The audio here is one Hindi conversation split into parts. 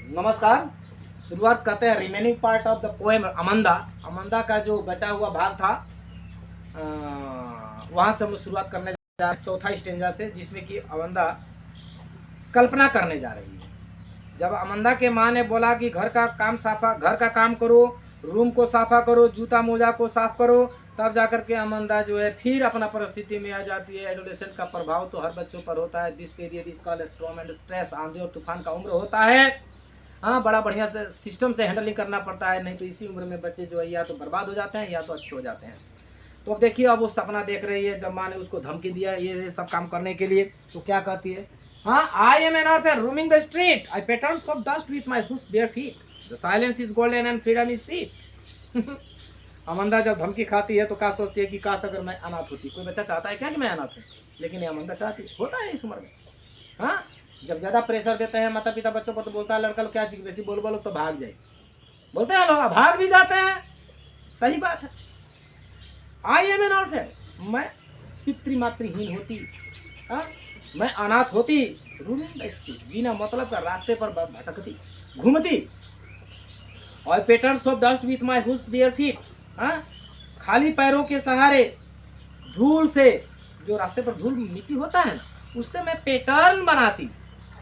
नमस्कार। शुरुआत करते हैं remaining part of the poem Amanda. Amanda का जो बचा हुआ भाग था वहाँ से हम शुरुआत करने जा रहे हैं चौथा स्टेंजा से, जिसमें कि अमंदा कल्पना करने जा रही है। जब अमंदा के माँ ने बोला कि घर का काम करो, रूम को साफा करो, जूता मोजा को साफ करो, तब जाकर के अमंदा जो है फिर अपना परिस्थिति में आ जाती है। एडोलेसेंट का प्रभाव तो हर बच्चों पर होता है। This period is called storm and stress. आंधी और तूफान का उम्र होता है। हाँ, बड़ा बढ़िया से सिस्टम से हैंडलिंग करना पड़ता है, नहीं तो इसी उम्र में बच्चे जो है या तो बर्बाद हो जाते हैं या तो अच्छे हो जाते हैं। तो अब देखिए, अब वो सपना देख रही है। जब माँ ने उसको धमकी दिया ये सब काम करने के लिए, तो क्या कहती है? हाँ, I am N orphan roaming the street. I patterns of dust with my whose bare feet. The silence is golden and freedom is sweet. अमंदा जब धमकी खाती है तो क्या सोचती है कि काश अगर मैं अनाथ होती। कोई बच्चा चाहता है क्या कि मैं अनाथ हूँ? लेकिन ये अमंदा चाहती होता है इस उम्र में। हाँ, जब ज़्यादा प्रेशर देते हैं माता पिता बच्चों पर, तो बोलता है लड़का लोग क्या चीज वैसी बोल बोलो तो भाग जाए। बोलते हैं लोग, भाग भी जाते हैं। सही बात है। आई एम एन ऑर्फन, मैं पितृमातृहीन होती। हाँ, मैं अनाथ होती। रूमिंग द स्ट्रीट, बिना मतलब का रास्ते पर भटकती घूमती। और patterns of dust with my hushed bare feet, हाँ, खाली पैरों के सहारे धूल से, जो रास्ते पर धूल मिट्टी होता है ना, उससे मैं पैटर्न बनाती।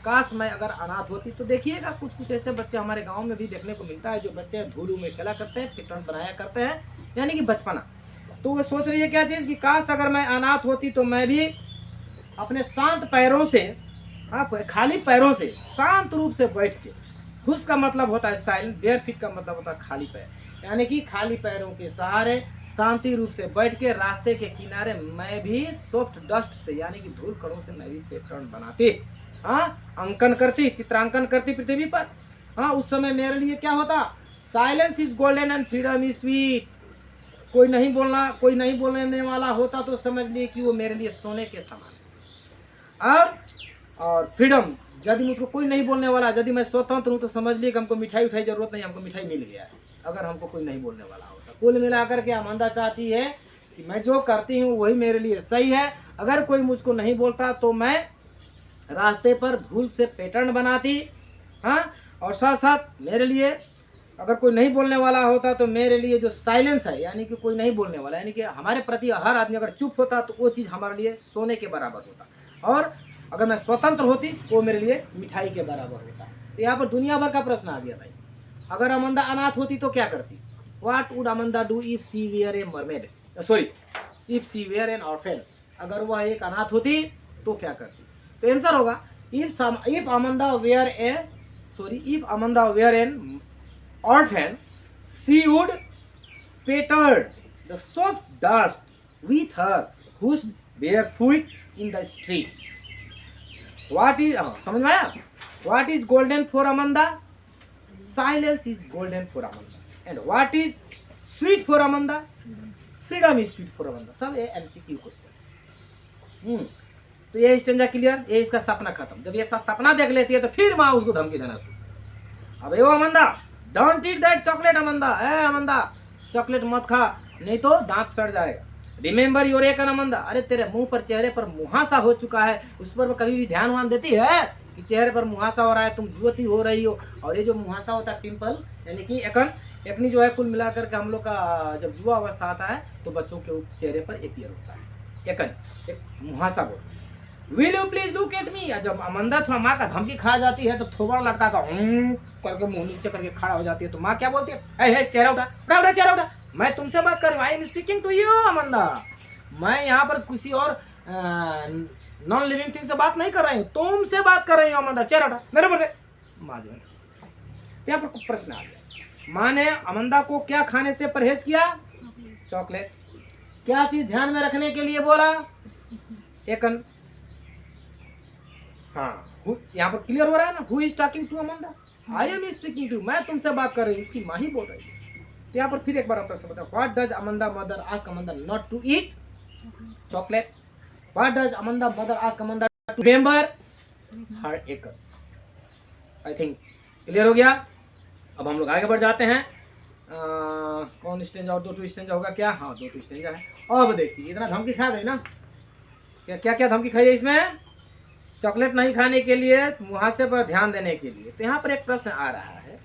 काश मैं अगर अनाथ होती। तो देखिएगा कुछ कुछ ऐसे बच्चे हमारे गांव में भी देखने को मिलता है, जो बच्चे धूल में खेला करते हैं, पैटर्न बनाया करते हैं, यानी कि बचपना। तो वो सोच रही है क्या चीज़ कि काश अगर मैं अनाथ होती तो मैं भी अपने शांत पैरों से, हाँ, खाली पैरों से शांत रूप से बैठ के, खुश का मतलब होता है साइलेंट, बेयर फीट का मतलब होता है खाली पैर, यानी कि खाली पैरों के सहारे शांति रूप से बैठ के रास्ते के किनारे मैं भी सॉफ्ट डस्ट से, यानी कि धूल कणों से मैं भी पैटर्न बनाती, हाँ, अंकन करती, चित्रांकन करती पृथ्वी पर। हाँ, उस समय मेरे लिए क्या होता? Silence is golden and freedom is sweet. कोई नहीं बोलने वाला होता तो समझ लिए कि वो मेरे लिए सोने के समान है। और फ्रीडम, यदि मुझको कोई नहीं बोलने वाला, यदि मैं स्वतंत्र हूँ, तो समझ लिए कि हमको मिठाई उठाई जरूरत नहीं, हमको मिठाई मिल गया है अगर हमको कोई नहीं बोलने वाला होता। कुल मिलाकर के अमंदा चाहती है कि मैं जो करती हूँ वही मेरे लिए सही है। अगर कोई मुझको नहीं बोलता तो मैं रास्ते पर धूल से पैटर्न बनाती, हाँ, और साथ साथ मेरे लिए अगर कोई नहीं बोलने वाला होता तो मेरे लिए जो साइलेंस है, यानी कि कोई नहीं बोलने वाला, यानी कि हमारे प्रति हर आदमी अगर चुप होता तो वो चीज़ हमारे लिए सोने के बराबर होता। और अगर मैं स्वतंत्र होती तो मेरे लिए मिठाई के बराबर होता। तो यहाँ पर दुनिया भर का प्रश्न आ गया भाई। अगर अमंदा अनाथ होती तो क्या करती? What would Amanda do if she were a mermaid, sorry, if she were an orphan. अगर वह एक अनाथ होती तो क्या करती? तो आंसर होगा if Amanda were an orphan, she would patter the soft dust with her whose bare feet in the street. What is समझ में आया? What is golden for Amanda? Silence is golden for Amanda. And what is sweet for Amanda? Freedom is sweet for Amanda. सब ये MCQ क्वेश्चन। तो ये स्टेंजा क्लियर, ये इसका सपना खत्म। जब ये सपना देख लेती है तो फिर माँ उसको धमकी देना शुरू। अब yo Amanda, don't eat that chocolate Amanda, Amanda chocolate मत खा, नहीं तो दांत सड़ जाएगा। रिमेंबर योर एकन अमंदा, अरे तेरे मुंह पर, चेहरे पर मुहासा हो चुका है, उस पर कभी भी ध्यान देती है कि चेहरे पर मुहासा हो रहा है, तुम जुवती हो रही हो। और ये जो मुहासा होता है पिंपल, यानी कि एकनी जो है, कुल मिलाकर के हम लोग का जब युवा अवस्था आता है तो बच्चों के चेहरे पर अपीयर होता है एक मुहासा बोल। Will you please look at me. जब अमंदा थोड़ा माँ का धमकी खा जाती है तो थोड़ा लड़का का करके मुंह नीचे करके खड़ा हो जाती है। तो माँ क्या बोलती है? हे चेहरा उठा, चेहरा उठा, मैं तुमसे बात कर रही हूँ। I am speaking to you Amanda. मैं यहाँ पर किसी और नॉन लिविंग थिंग से बात नहीं कर रही हूँ, तुमसे बात कर रही हूँ अमंदा। चेहरा उठा, मेरे पर माँ जो है, यहाँ पर कुछ प्रश्न आ गया। माँ ने अमंदा को क्या खाने से परहेज किया? चॉकलेट। क्या चीज ध्यान में रखने के लिए बोला? एकन। हाँ, यहाँ पर क्लियर हो रहा है ना, who is talking to Amanda? I am speaking to, मैं तुमसे बात कर रही हूँ, उसकी माँ ही बोल रही है। तो यहाँ पर फिर एक बार प्रश्न बताओ, what does Amanda mother ask Amanda not to eat chocolate? What does Amanda mother ask Amanda to remember her acne? I think clear हो गया। अब हम लोग आगे बढ़ जाते हैं। कौन स्टेंजा और 2 स्टेंजा होगा क्या? हाँ, 2 स्टेंजा है। अब देखिए, इतना धमकी खा गई ना, क्या क्या धमकी खाई है इसमें? चॉकलेट नहीं खाने के लिए, मुहासे पर ध्यान देने के लिए। तो यहाँ पर एक प्रश्न आ रहा है,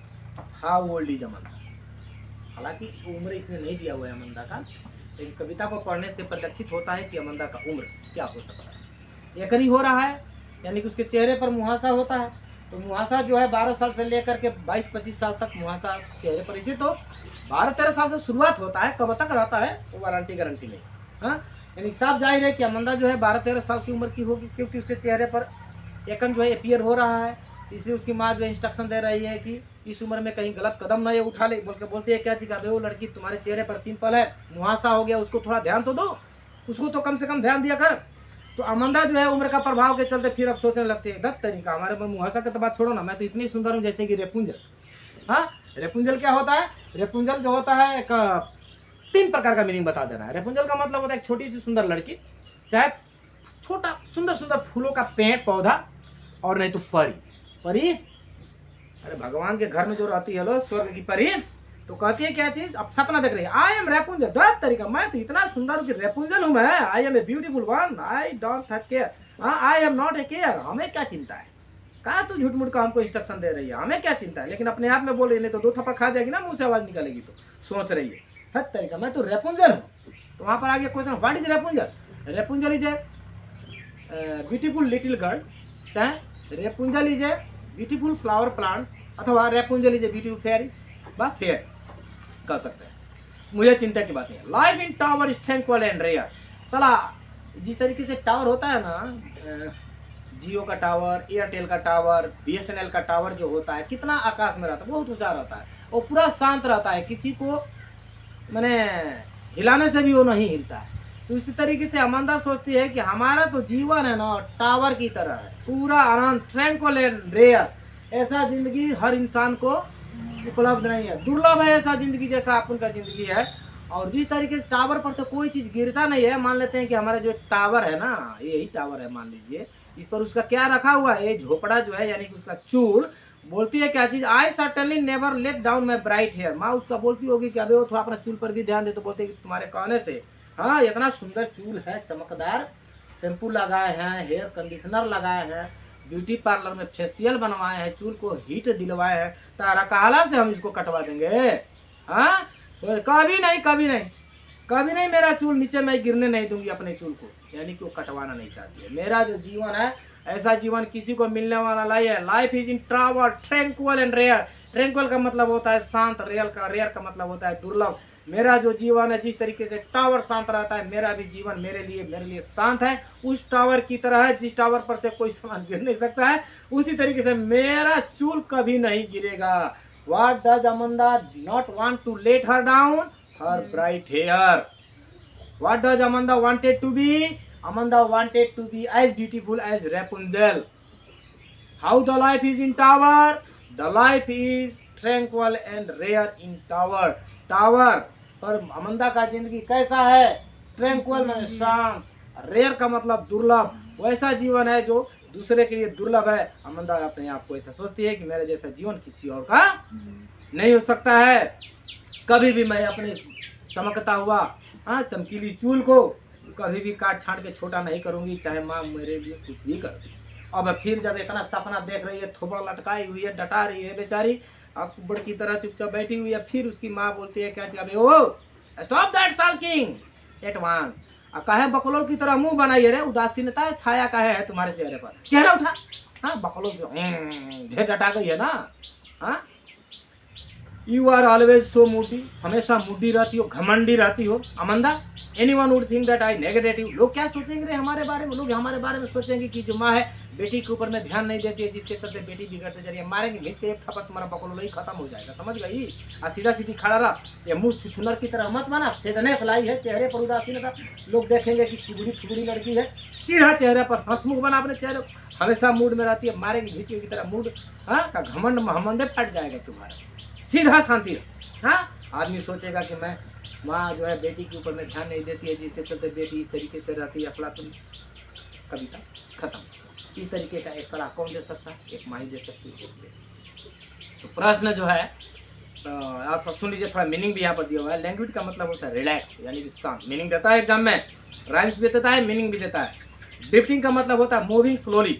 हाउ ओल्ड इज अमंदा। हालांकि उम्र इसमें नहीं दिया हुआ है अमंदा का, लेकिन कविता को पढ़ने से परिलक्षित होता है कि अमंदा का उम्र क्या हो सकता है। एकरी हो रहा है, यानी कि उसके चेहरे पर मुहासा होता है। तो मुहासा जो है 12 साल से लेकर के 22-25 साल तक मुहासा चेहरे पर, इसे तो 12-13 साल से शुरुआत होता है, कब तक रहता है वो गारंटी नहीं। हाँ, यानी साफ जाहिर है कि अमंदा जो है 12-13 साल की उम्र की होगी, क्योंकि उसके चेहरे पर एकन जो है अपीयर हो रहा है। इसलिए उसकी माँ जो है इंस्ट्रक्शन दे रही है कि इस उम्र में कहीं गलत कदम ना ये उठा ले, बोलती है क्या चीज़, अबे वो लड़की तुम्हारे चेहरे पर पिंपल है, मुहासा हो गया, उसको थोड़ा ध्यान तो दो, उसको तो कम से कम ध्यान दिया कर। तो अमंदा जो है उम्र का प्रभाव के चलते फिर अब सोचने लगती है, दत्त तरीका हमारे पर मुहासा का तो बात छोड़ो ना, मैं तो इतनी सुंदर हूँ जैसे कि रेपुंजल। हाँ, रेपुंजल क्या होता है? रेपुंजल जो होता है एक 3 प्रकार का मीनिंग बता दे रहा है। रेपुंजल का मतलब होता है एक छोटी सी सुंदर लड़की, चाहे छोटा सुंदर सुंदर फूलों का पेड़ पौधा, और नहीं तो परी। परी, अरे भगवान के घर में जो रहती है लो, स्वर्ग की परी, तो कहती है क्या चीज, अब सपना देख रही है, आई एम रेपुंजल, दत्त तरीका मैं तो इतना सुंदर हूँ कि रेपुंजल हूँ मैं, I am a beautiful one, I don't have care, I am not a care, हमें क्या चिंता है, कहा तू झूठ मूठ का हमको इंस्ट्रक्शन दे रही है, हमें क्या चिंता है। लेकिन अपने आप में बोल रही, नहीं तो 2 थप्पड़ खा जाएगी ना, मुंह से आवाज निकलेगी। तो सोच रही है दत्त तरीका मैं तो रेपुंजल हूँ। तो वहां पर आगे question, what is Rapunzel? Rapunzel is a beautiful little girl, Rapunzel is a beautiful flower plants, अथवा Rapunzel is a beautiful fairy बा फेयर कह सकते हैं। मुझे चिंता की बात नहीं है। Life in tower is tranquil and rare. साला जिस तरीके से टावर होता है ना, जियो का टावर, एयरटेल का टावर, बीएसएनएल का टावर जो होता है, कितना आकाश में रहता है, बहुत ऊंचा रहता है और पूरा शांत रहता है, किसी को मैंने हिलाने से भी वो नहीं हिलता है। तो इसी तरीके से अमंदा सोचती है कि हमारा तो जीवन है ना टावर की तरह है, पूरा आनंद, ट्रैंक्विल एंड रेयर। ऐसा जिंदगी हर इंसान को उपलब्ध नहीं है, दुर्लभ है ऐसा जिंदगी जैसा अपन का जिंदगी है। और जिस तरीके से टावर पर तो कोई चीज गिरता नहीं है, मान लेते हैं कि हमारा जो टावर है ना, यही टावर है मान लीजिए, इस पर उसका क्या रखा हुआ है, झोपड़ा जो है, यानी कि उसका चूल। बोलती है क्या चीज, I certainly never let down my bright hair. माँ उसका बोलती होगी कि अबे वो थोड़ा अपना चूल पर भी ध्यान दे। तो बोलते हैं कि तुम्हारे कहने से, हाँ इतना सुंदर चूल है, चमकदार शैम्पू लगाए हैं, हेयर कंडीशनर लगाए हैं, ब्यूटी पार्लर में फेशियल बनवाए हैं, चूल को हीट दिलवाए हैं, तारा काला से हम इसको कटवा देंगे। हाँ, तो कभी नहीं कभी नहीं कभी नहीं, मेरा चूल नीचे मैं गिरने नहीं दूंगी अपने चूल को, यानी कि वो कटवाना नहीं चाहती है। मेरा जो जीवन है, ऐसा जीवन किसी को मिलने वाला नहीं है। Life is in tower tranquil and rare. Tranquil का मतलब होता है शांत, रेयर का मतलब होता है दुर्लभ। मेरा जो जीवन है, जिस तरीके से टावर शांत रहता है, मेरा भी जीवन मेरे लिए शांत है, उस टावर की तरह है जिस टावर पर से कोई सामान गिर नहीं सकता है। उसी तरीके से मेरा चूल कभी नहीं गिरेगा। What does Amanda not want to let her down? Her bright hair. What does Amanda wanted to be? Amanda wanted to be as beautiful as Rapunzel. How the life is in tower? The life is tranquil and rare in tower. Tower पर अमंदा का जिंदगी कैसा है? ट्रैंक्विल में शांत, रेयर का मतलब दुर्लभ, वैसा जीवन है जो दूसरे के लिए दुर्लभ है। अमंदा अपने आप को ऐसा सोचती है कि मेरे जैसा जीवन किसी और का नहीं हो सकता है। कभी भी मैं अपने चमकता हुआ चमकीली चूल को कभी भी काट छाट के छोटा नहीं करूंगी, चाहे माँ मेरे लिए कुछ भी कर दे। अब फिर जब इतना सपना देख रही है, थोबड़ लटकाई हुई है, डटा रही है बेचारी, अकबर की तरह चुपचाप बैठी हुई है, फिर उसकी माँ बोलती है क्या चाहिए, ओ स्टॉप दैट साल्किंग एट वंस। कहे बकलोल की तरह मुंह बनाइए रे, उदासीनता छाया काहे है तुम्हारे चेहरे पर, चेहरा उठा। हाँ, बकलोल ढेर डटा गई है ना। हाँ, you are always so moody, हमेशा मूडी रहती हो, घमंडी रहती हो अमंदा। Anyone would think that I negative. लोग क्या सोचेंगे रे हमारे बारे में? लोग हमारे बारे में सोचेंगे कि जो माँ है बेटी के ऊपर में ध्यान नहीं देती है, जिसके चलते बेटी बिगड़ते जा रही है। मारेंगे घिस के, एक थप्पड़ तुम्हारा बकलोल ही खत्म हो जाएगा, समझ गई? सीधा सीधी खड़ा रहा, ये मुंह छुछुनर की तरह मत बना। सेडनेस लाई है चेहरे पर, उदासीनता। लोग देखेंगे कि फुगड़ी लड़की है, सीधा चेहरे पर हंसमुख बना अपने चेहरे, हमेशा मूड में रहती है, मारेंगे घिस की तरह मूड का घमंड महमंडे फट जाएगा तुम्हारा। सीधा शांति। हाँ, आदमी सोचेगा कि मैं माँ जो है बेटी के ऊपर में ध्यान नहीं देती है, जिसके चलते बेटी इस तरीके से रहती है। अफलातून कविता खत्म। इस तरीके का एक सलाह कौन दे सकता है? एक माँ ही दे सकती है। तो प्रश्न जो है आप सुन लीजिए, थोड़ा मीनिंग भी यहाँ पर दिया हुआ है। लैंग्वेज का मतलब होता है रिलैक्स, यानी कि शांत। मीनिंग देता है एग्जाम में, राइम्स भी देता है, मीनिंग भी देता है। ड्रिफ्टिंग का मतलब होता है मूविंग स्लोली,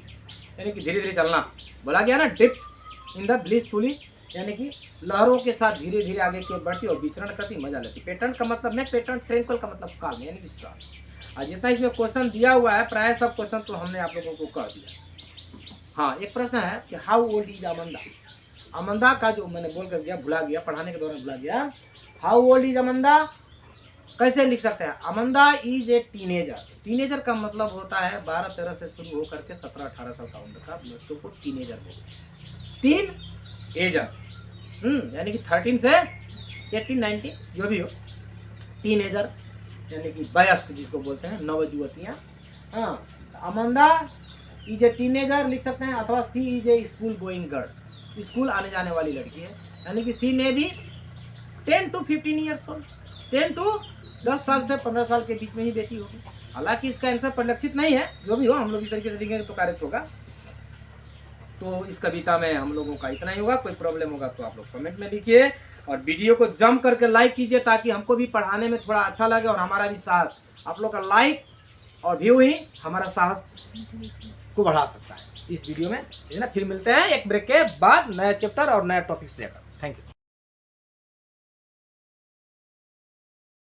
यानी कि धीरे धीरे चलना, बोला गया ना डिप्ट इन द ब्लिसफुली, यानी कि लहरों के साथ धीरे धीरे आगे की ओर बढ़ती और विचरण करती, मजा लेती। पैटर्न का मतलब नहीं, पैटर्न ट्रैंक्विल का मतलब काल्म यानी कि शांत। और जितना इसमें क्वेश्चन दिया हुआ है प्राय सब क्वेश्चन तो हमने आप लोगों को कह दिया। हाँ, एक प्रश्न है कि हाउ ओल्ड इज अमंदा। अमंदा का जो मैंने बोल कर गया, भुला गया, पढ़ाने के दौरान भुला गया। हाउ ओल्ड इज अमंदा कैसे लिख सकते हैं? अमंदा इज ए टीनेजर। टीनेजर का मतलब होता है 12-13 से शुरू होकर के 17-18 साल का उम्र का बच्चों को टीनेजर बोलते हैं। टीन एजर, यानी कि 13 से 18-19 जो भी हो, टीनेजर यानी कि वयस्क जिसको बोलते हैं, नवजुवतियाँ। हाँ, अमंदा इज ए टीनेजर लिख सकते हैं, अथवा she is a school going girl, school आने जाने वाली लड़की है, यानी कि सी में भी 10 to 15 ईयर्स ओल्ड, 10 to 10 साल से 15 साल के बीच में ही बेटी होगी। हालांकि इसका आंसर परिलक्षित नहीं है, जो भी हो हम लोग इस तरीके से लिखेंगे तो करेक्ट होगा। तो इस कविता में हम लोगों का इतना ही होगा। कोई प्रॉब्लम होगा तो आप लोग कमेंट में लिखिए और वीडियो को जम करके लाइक कीजिए, ताकि हमको भी पढ़ाने में थोड़ा अच्छा लगे और हमारा भी साहस, आप लोग का लाइक और व्यू ही हमारा साहस को बढ़ा सकता है इस वीडियो में, है ना। फिर मिलते हैं एक ब्रेक के बाद नया चैप्टर और नया टॉपिक्स लेकर। Thank you.